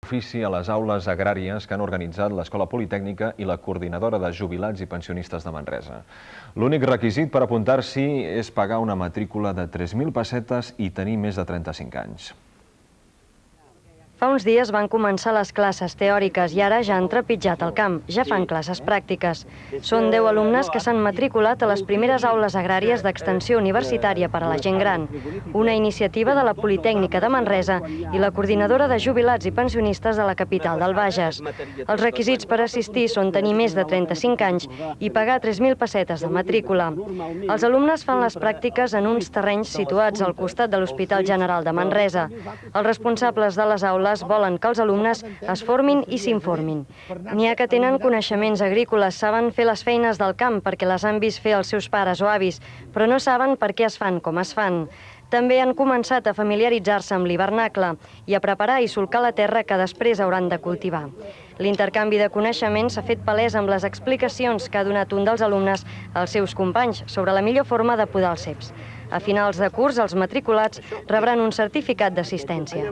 Ofici a les aules agràries que han organitzat l'Escola Politècnica i la Coordinadora de Jubilats i Pensionistes de Manresa. L'únic requisit per apuntar-s'hi és pagar una matrícula de 3.000 pessetes i tenir més de 35 anys. Fa uns dies van començar les classes teòriques i ara ja han trepitjat el camp, ja fan classes pràctiques. Són 10 alumnes que s'han matriculat a les primeres aules agràries d'extensió universitària per a la gent gran, una iniciativa de la Politècnica de Manresa i la Coordinadora de Jubilats i Pensionistes de la capital del Bages. Els requisits per assistir són tenir més de 35 anys i pagar 3.000 pessetes de matrícula. Els alumnes fan les pràctiques en uns terrenys situats al costat de l'Hospital General de Manresa. Els responsables de les aules volen que els alumnes es formin i s'informin. N'hi ha que tenen coneixements agrícoles, saben fer les feines del camp perquè les han vist fer els seus pares o avis, però no saben per què es fan com es fan. També han començat a familiaritzar-se amb l'hivernacle i a preparar i solcar la terra que després hauran de cultivar. L'intercanvi de coneixements s'ha fet palès amb les explicacions que ha donat un dels alumnes als seus companys sobre la millor forma de podar els ceps. A finals de curs, els matriculats rebran un certificat d'assistència.